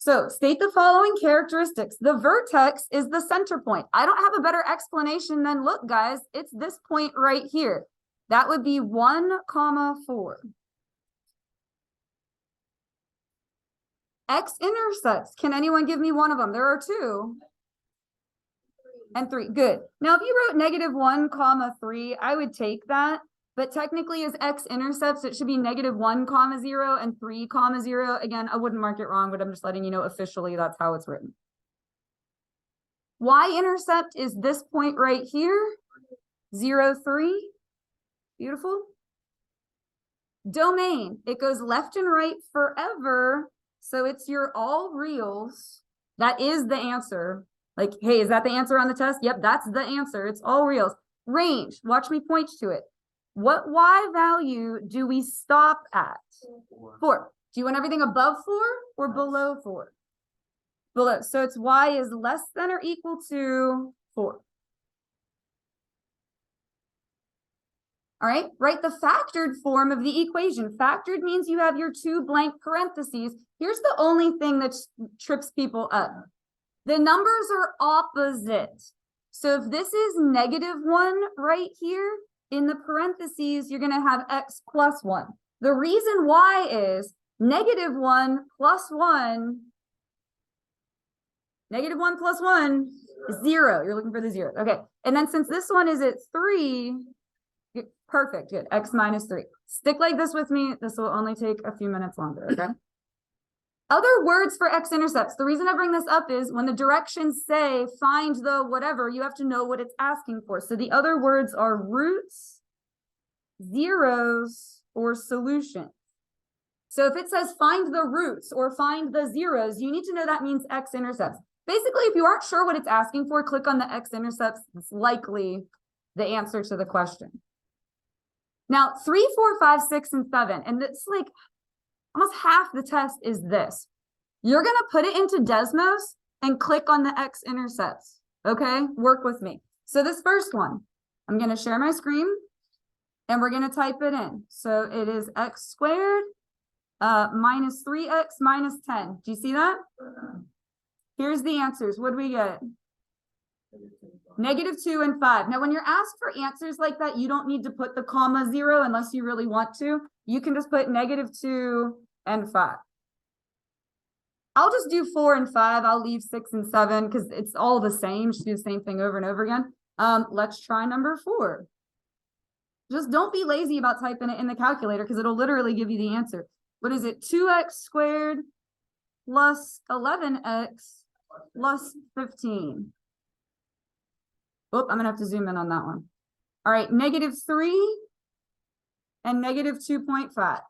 So state the following characteristics. The vertex is the center point. I don't have a better explanation than, look, guys, it's this point right here. That would be 1, 4. X-intercepts. Can anyone give me one of them? There are 2. And 3. Good. Now, if you wrote -1, 3, I would take that. But technically, as x-intercepts, it should be -1, 0 and 3, 0. Again, I wouldn't mark it wrong, but I'm just letting you know officially that's how it's written. Y-intercept is this point right here, 0, 3. Beautiful. Domain, it goes left and right forever. So it's your all reals. That is the answer. Like, hey, is that the answer on the test? Yep, that's the answer. It's all reals. Range, watch me point to it. What Y value do we stop at? 4. Do you want everything above 4 or below 4? Below. So it's Y is less than or equal to 4. All right, write the factored form of the equation. Factored means you have your 2 blank parentheses. Here's the only thing that trips people up. The numbers are opposite. So if this is -1 right here, in the parentheses, you're going to have x plus 1. The reason why is -1 plus 1, -1 plus 1 is 0. You're looking for the 0. Okay. And then since this one is at 3, perfect. Good. X minus 3. Stick like this with me. This will only take a few minutes longer. Okay. Other words for x-intercepts. The reason I bring this up is when the directions say find the whatever, you have to know what it's asking for. So the other words are roots, zeros, or solutions. So if it says find the roots or find the zeros, you need to know that means x-intercepts. Basically, if you aren't sure what it's asking for, click on the x-intercepts. It's likely the answer to the question. Now, 3, 4, 5, 6, and 7. And it's like almost half the test is this. You're going to put it into Desmos and click on the x-intercepts. Okay, work with me. So this first one, I'm going to share my screen and we're going to type it in. So it is x squared minus 3x minus 10. Do you see that? Here's the answers. What do we get? -2 and 5. Now, when you're asked for answers like that, you don't need to put the comma 0 unless you really want to. You can just put -2 and 5. I'll just do 4 and 5. I'll leave 6 and 7 because it's all the same. Just do the same thing over and over again. Let's try number 4. Just don't be lazy about typing it in the calculator because it'll literally give you the answer. What is it? 2x squared plus 11x plus 15. Oh, I'm going to have to zoom in on that one. All right, -3 and -2.5.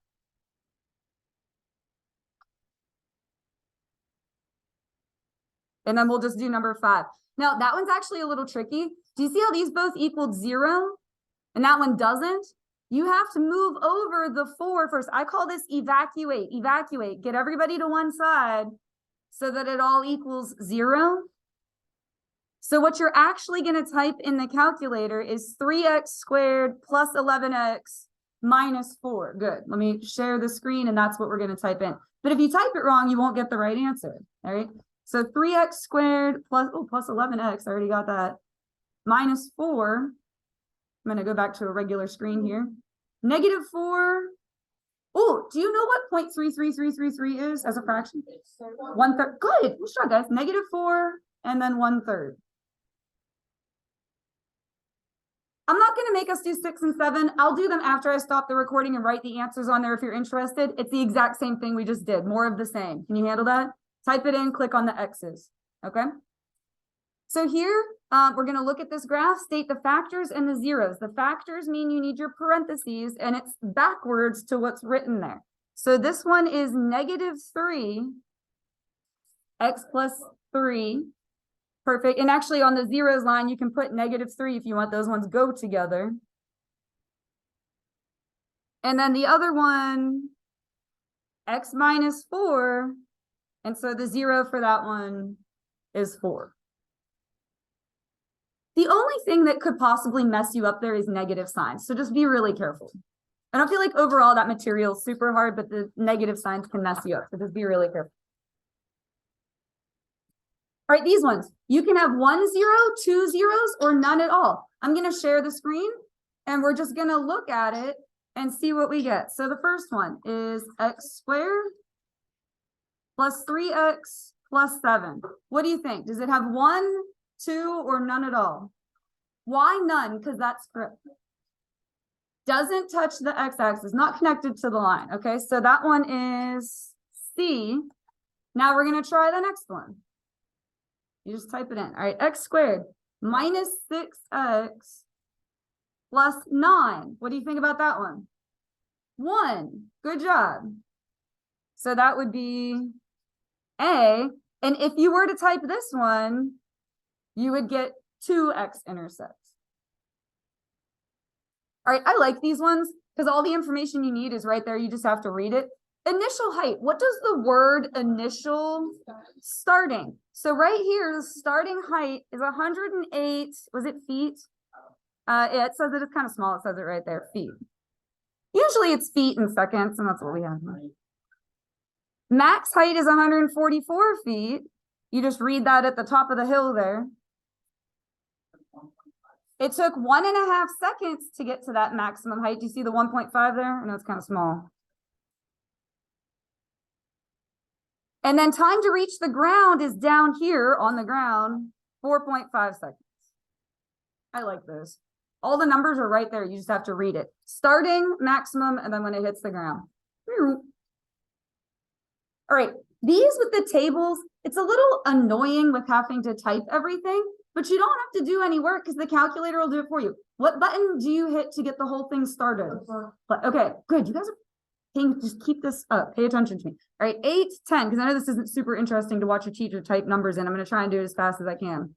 And then we'll just do number 5. Now, that one's actually a little tricky. Do you see how these both equaled 0? And that one doesn't? You have to move over the 4 first. I call this evacuate. Evacuate. Get everybody to one side so that it all equals 0. So what you're actually going to type in the calculator is 3x squared plus 11x minus 4. Good. Let me share the screen, and that's what we're going to type in. But if you type it wrong, you won't get the right answer. All right. So 3x squared plus 11x. I already got that. Minus 4. I'm going to go back to a regular screen here. -4. Oh, do you know what 0.33333 is as a fraction? 1/3. Good. Let's try, guys. -4 and then 1/3. I'm not going to make us do 6 and 7. I'll do them after I stop the recording and write the answers on there if you're interested. It's the exact same thing we just did. More of the same. Can you handle that? Type it in, click on the X's. Okay. So here, we're going to look at this graph, state the factors and the zeros. The factors mean you need your parentheses, and it's backwards to what's written there. So this one is -3, x plus 3. Perfect. And actually on the zeros line, you can put -3 if you want those ones go together. And then the other one, x minus 4. And so the 0 for that one is 4. The only thing that could possibly mess you up there is negative signs. So just be really careful. I don't feel like overall that material is super hard, but the negative signs can mess you up. So just be really careful. All right, these ones. You can have 1 0, 2 zeros, or none at all. I'm going to share the screen, and we're just going to look at it and see what we get. So the first one is x squared plus 3x plus 7. What do you think? Does it have 1, 2, or none at all? Why none? Because that's correct. Doesn't touch the x-axis, not connected to the line. Okay, so that one is C. Now we're going to try the next one. You just type it in. All right, x squared minus 6x plus 9. What do you think about that one? 1. Good job. So that would be A. And if you were to type this one, you would get 2 x-intercepts. All right, I like these ones because all the information you need is right there. You just have to read it. Initial height. What does the word initial starting? So right here, the starting height is 108. Was it feet? Yeah, it says it is kind of small. It says it right there, feet. Usually it's feet in seconds, and that's what we have. Max height is 144 feet. You just read that at the top of the hill there. It took 1.5 seconds to get to that maximum height. Do you see the 1.5 there? I know it's kind of small. And then time to reach the ground is down here on the ground, 4.5 seconds. I like those. All the numbers are right there. You just have to read it. Starting, maximum, and then when it hits the ground. All right, these with the tables, it's a little annoying with having to type everything, but you don't have to do any work because the calculator will do it for you. What button do you hit to get the whole thing started? Okay, good. You guys are paying, just keep this up. Pay attention to me. All right, 8, 10, because I know this isn't super interesting to watch your teacher type numbers in. I'm going to try and do it as fast as I can.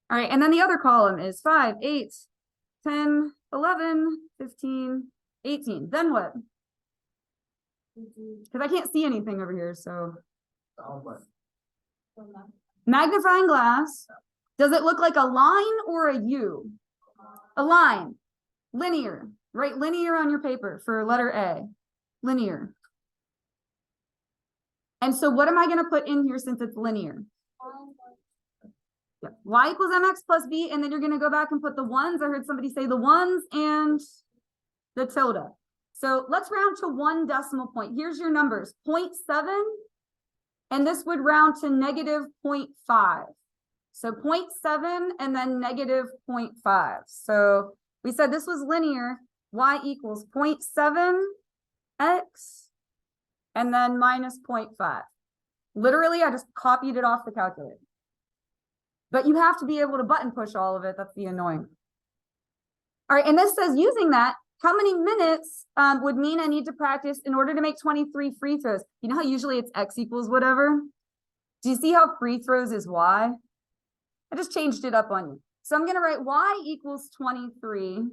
All right, and then the other column is 5, 8, 10, 11, 15, 18. Then what? Because I can't see anything over here, so. Magnifying glass. Does it look like a line or a U? A line. Linear. Write linear on your paper for letter A. Linear. And so what am I going to put in here since it's linear? Yep. Y equals mx plus b, and then you're going to go back and put the ones. I heard somebody say the ones and the tilde. So let's round to 1 decimal point. Here's your numbers, 0.7, and this would round to negative 0.5. So 0.7 and then negative 0.5. So we said this was linear, y equals 0.7 x and then minus 0.5. Literally, I just copied it off the calculator. But you have to be able to button push all of it. That's the annoying. All right, and this says using that, how many minutes would mean I need to practice in order to make 23 free throws? You know how usually it's x equals whatever? Do you see how free throws is y? I just changed it up on you. So I'm going to write y equals 23.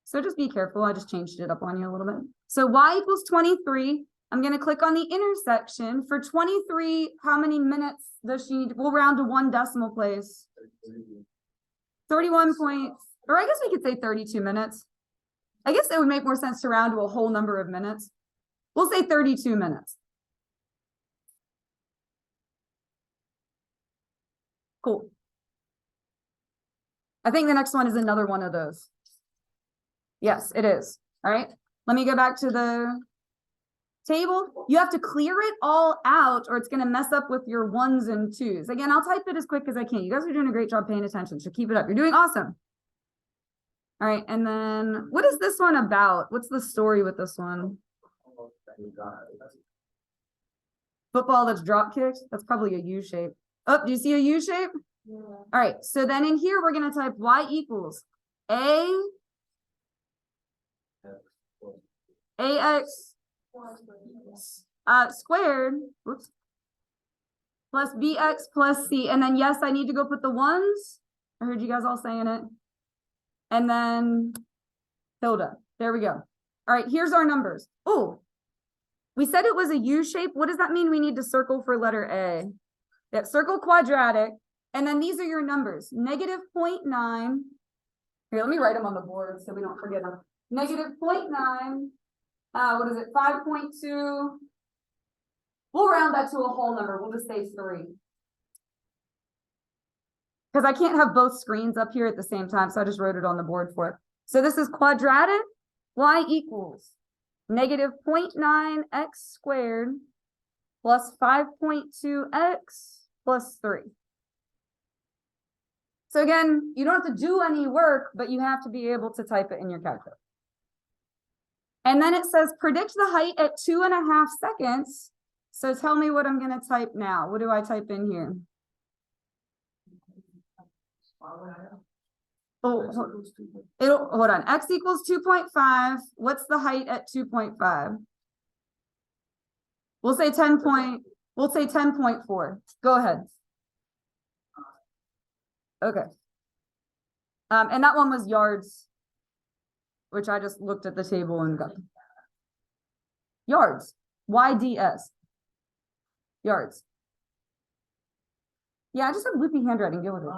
So just be careful. I just changed it up on you a little bit. So y equals 23. I'm going to click on the intersection. For 23, how many minutes does she need? We'll round to 1 decimal place. 31 points. Or I guess we could say 32 minutes. I guess it would make more sense to round to a whole number of minutes. We'll say 32 minutes. Cool. I think the next one is another one of those. Yes, it is. All right. Let me go back to the table. You have to clear it all out or it's going to mess up with your 1s and 2s. Again, I'll type it as quick as I can. You guys are doing a great job paying attention, so keep it up. You're doing awesome. All right, and then what is this one about? What's the story with this one? Football that's drop kicked? That's probably a U shape. Oh, do you see a U shape? Yeah. All right, so then in here, we're going to type y equals ax squared, whoops, plus bx plus c. And then, yes, I need to go put the 1s. I heard you guys all saying it. And then tilde. There we go. All right, here's our numbers. Oh, we said it was a U shape. What does that mean? We need to circle for letter A. That circle quadratic. And then these are your numbers. Negative 0.9. Here, let me write them on the board so we don't forget them. Negative 0.9. What is it? 5.2. We'll round that to a whole number. We'll just say 3. because I can't have both screens up here at the same time, so I just wrote it on the board for it. So this is quadratic, y equals negative 0.9 x squared plus 5.2 x plus 3. So again, you don't have to do any work, but you have to be able to type it in your calculator. And then it says predict the height at 2.5 seconds. So tell me what I'm going to type now. What do I type in here? Oh, hold on. X equals 2.5. What's the height at 2.5? We'll say 10.4. Go ahead. Okay. And that one was yards, which I just looked at the table and got. Yards. YDS. Yards. Yeah, I just have loopy handwriting. Deal with it.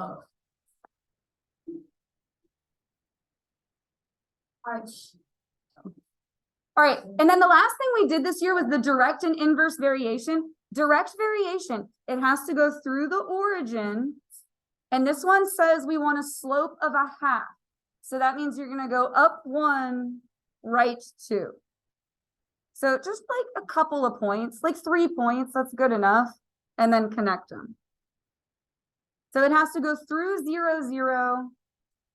All right, and then the last thing we did this year was the direct and inverse variation. Direct variation, it has to go through the origin, and this one says we want a slope of 1/2. So that means you're going to go up 1, right 2. So just like a couple of points, like 3 points, that's good enough, and then connect them. So it has to go through 0, 0,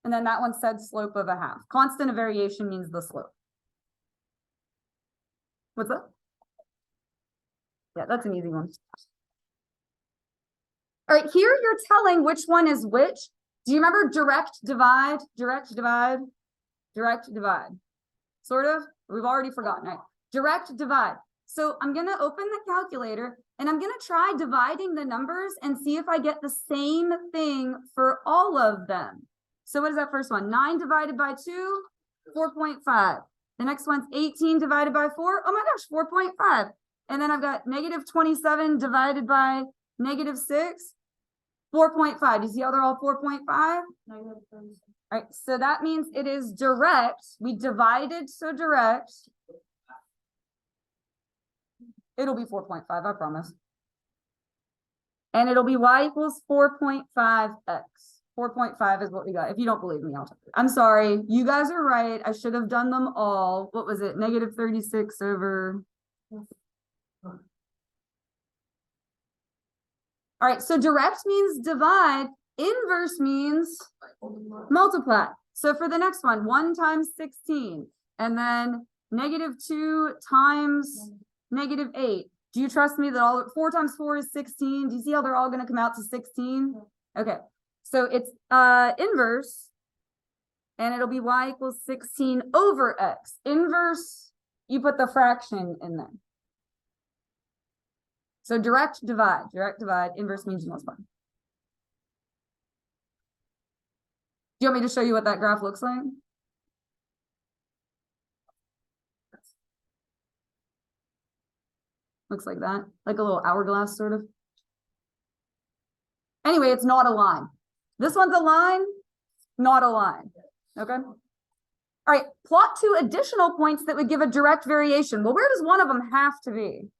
and then that one said slope of 1/2. Constant of variation means the slope. What's up? Yeah, that's an easy one. All right, here you're telling which one is which. Do you remember direct divide, direct divide, direct divide? Sort of? We've already forgotten, right? Direct divide. So I'm going to open the calculator and I'm going to try dividing the numbers and see if I get the same thing for all of them. So what is that first one? 9 divided by 2, 4.5. The next one's 18 divided by 4. Oh my gosh, 4.5. And then I've got negative 27 divided by negative 6, 4.5. Do you see how they're all 4.5? All right, so that means it is direct. We divided, so direct. It'll be 4.5, I promise. And it'll be y equals 4.5x. 4.5 is what we got. If you don't believe me, I'll tell you. I'm sorry. You guys are right. I should have done them all. What was it? Negative 36 over. All right. So direct means divide. Inverse means multiply. So for the next one, 1 times 16. And then negative 2 times negative 8. Do you trust me that all 4 times 4 is 16? Do you see how they're all going to come out to 16? Okay. So it's inverse, and it'll be y equals 16 over x. Inverse, you put the fraction in there. So direct divide, inverse means multiply. Do you want me to show you what that graph looks like? Looks like that, like a little hourglass sort of. Anyway, it's not a line. This one's a line, not a line. Okay. All right. Plot 2 additional points that would give a direct variation. Well, where does one of them have to be?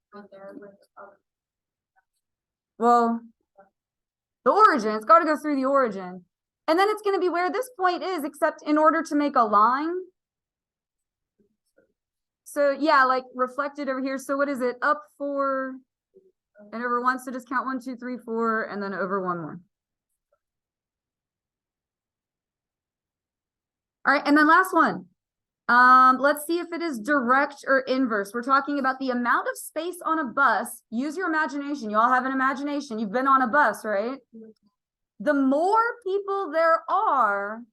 Well, the origin. It's got to go through the origin. And then it's going to be where this point is, except in order to make a line. So yeah, like reflected over here. So what is it? Up 4 and over 1. So just count 1, 2, 3, 4, and then over 1 more. All right, and then last one. Let's see if it is direct or inverse. We're talking about the amount of space on a bus. Use your imagination. You all have an imagination. You've been on a bus, right? The more people there are,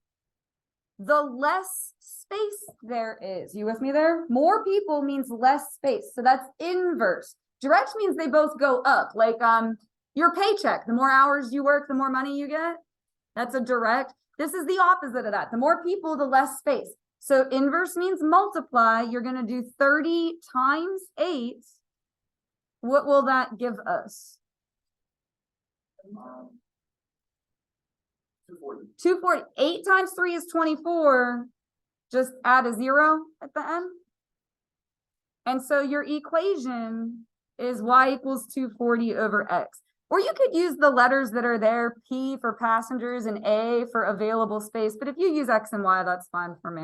the less space there is. You with me there? More people means less space. So that's inverse. Direct means they both go up. Like your paycheck. The more hours you work, the more money you get. That's a direct. This is the opposite of that. The more people, the less space. So inverse means multiply. You're going to do 30 times 8. What will that give us? 240. 8 times 3 is 24. Just add a 0 at the end. And so your equation is y equals 240 over x. Or you could use the letters that are there, P for passengers and A for available space. But if you use X and Y, that's fine for me.